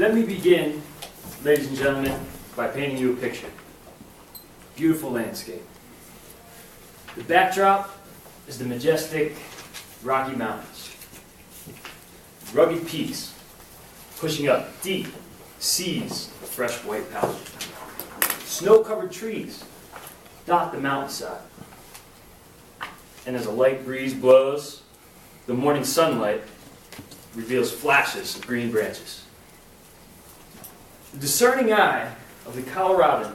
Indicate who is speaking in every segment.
Speaker 1: Let me begin, ladies and gentlemen, by painting you a picture. Beautiful landscape. The backdrop is the majestic Rocky Mountains. Rugged peaks pushing up deep seas of fresh white powder. Snow-covered trees dot the mountainside. And as a light breeze blows, the morning sunlight reveals flashes of green branches. The discerning eye of the Coloradan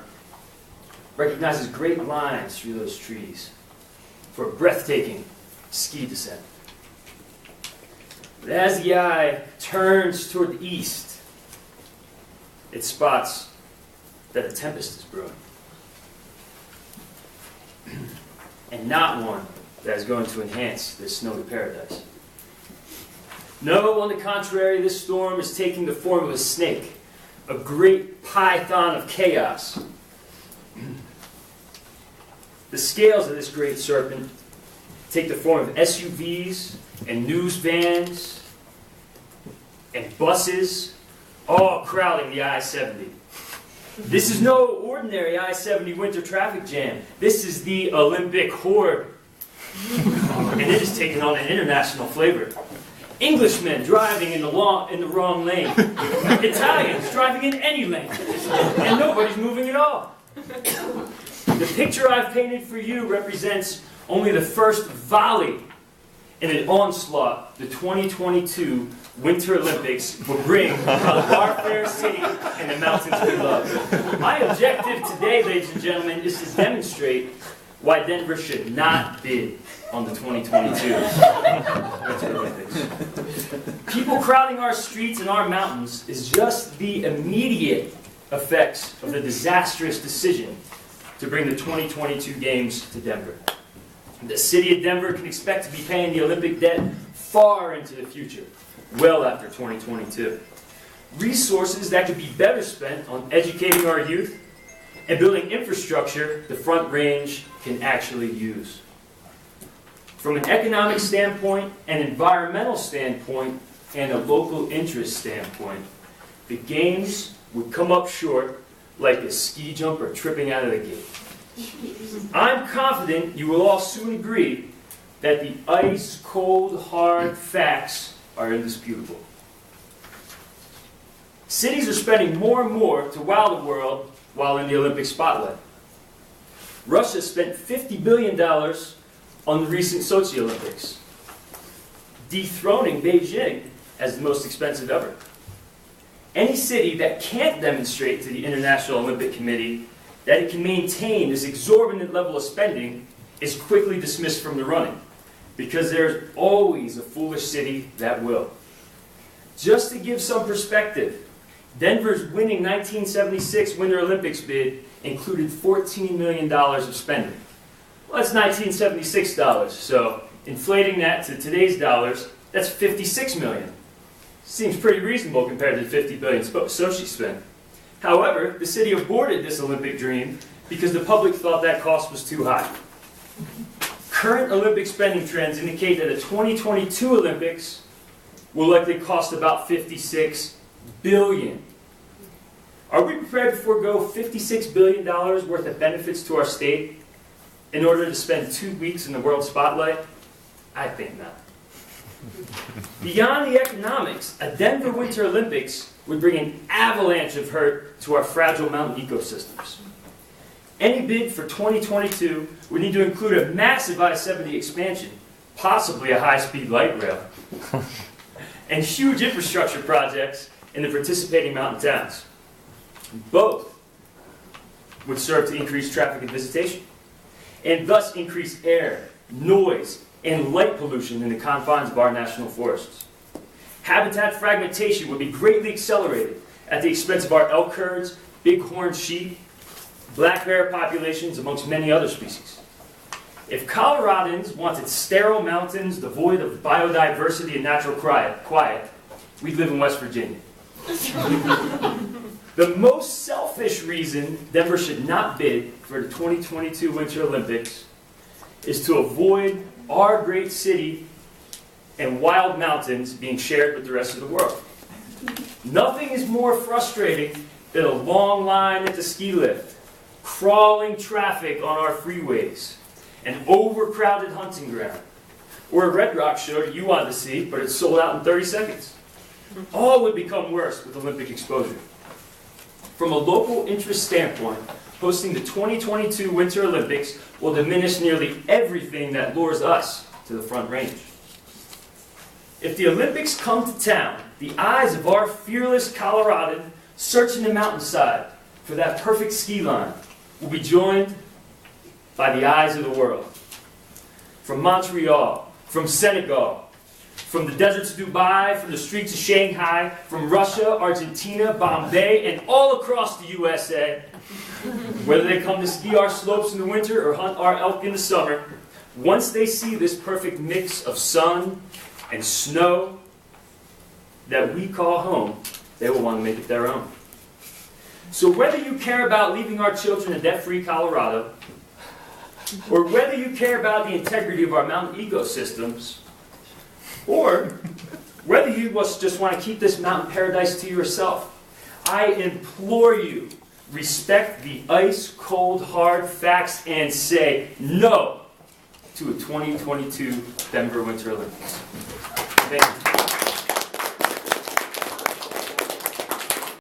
Speaker 1: recognizes great lines through those trees for a breathtaking ski descent. But as the eye turns toward the east, it spots that a tempest is brewing. And not one that is going to enhance this snowy paradise. No, on the contrary, this storm is taking the form of a snake, a great python of chaos. The scales of this great serpent take the form of SUVs and news vans and buses, all crowding the I-70. This is no ordinary I-70 winter traffic jam. This is the Olympic horde. And it has taken on an international flavor. Englishmen driving in the wrong lane. Italians driving in any lane. And nobody's moving at all. The picture I've painted for you represents only the first volley in an onslaught the 2022 Winter Olympics will bring on our fair city and the mountains we love. My objective today, ladies and gentlemen, is to demonstrate why Denver should not bid on the 2022 Winter Olympics. People crowding our streets and our mountains is just the immediate effects of the disastrous decision to bring the 2022 Games to Denver. The city of Denver can expect to be paying the Olympic debt far into the future, well after 2022. Resources that could be better spent on educating our youth and building infrastructure the Front Range can actually use. From an economic standpoint, an environmental standpoint, and a local interest standpoint, the Games would come up short like a ski jumper tripping out of the gate. I'm confident you will all soon agree that the ice-cold, hard facts are indisputable. Cities are spending more and more to wow the world while in the Olympic spotlight. Russia spent $50 billion on the recent Sochi Olympics, dethroning Beijing as the most expensive ever. Any city that can't demonstrate to the International Olympic Committee that it can maintain this exorbitant level of spending is quickly dismissed from the running, because there's always a foolish city that will. Just to give some perspective, Denver's winning 1976 Winter Olympics bid included $14 million of spending. Well, that's 1976 dollars, so inflating that to today's dollars, that's $56 million. Seems pretty reasonable compared to the $50 billion Sochi spent. However, the city aborted this Olympic dream because the public thought that cost was too high. Current Olympic spending trends indicate that the 2022 Olympics will likely cost about $56 billion. Are we prepared to forego $56 billion worth of benefits to our state in order to spend 2 weeks in the world spotlight? I think not. Beyond the economics, a Denver Winter Olympics would bring an avalanche of hurt to our fragile mountain ecosystems. Any bid for 2022 would need to include a massive I-70 expansion, possibly a high-speed light rail, and huge infrastructure projects in the participating mountain towns. Both would serve to increase traffic and visitation, and thus increase air, noise, and light pollution in the confines of our national forests. Habitat fragmentation would be greatly accelerated at the expense of our elk herds, bighorn sheep, black bear populations, amongst many other species. If Coloradans wanted sterile mountains devoid of biodiversity and natural quiet, we'd live in West Virginia. The most selfish reason Denver should not bid for the 2022 Winter Olympics is to avoid our great city and wild mountains being shared with the rest of the world. Nothing is more frustrating than a long line at the ski lift, crawling traffic on our freeways, an overcrowded hunting ground, or a Red Rock show that you wanted to see, but it's sold out in 30 seconds. All would become worse with Olympic exposure. From a local interest standpoint, hosting the 2022 Winter Olympics will diminish nearly everything that lures us to the Front Range. If the Olympics come to town, the eyes of our fearless Coloradan searching the mountainside for that perfect ski line will be joined by the eyes of the world. From Montreal, from Senegal, from the deserts of Dubai, from the streets of Shanghai, from Russia, Argentina, Bombay, and all across the USA, whether they come to ski our slopes in the winter or hunt our elk in the summer, once they see this perfect mix of sun and snow that we call home, they will want to make it their own. So whether you care about leaving our children in debt-free Colorado, or whether you care about the integrity of our mountain ecosystems, or whether you just want to keep this mountain paradise to yourself, I implore you, respect the ice-cold hard facts and say no to a 2022 Denver Winter Olympics. Thank you.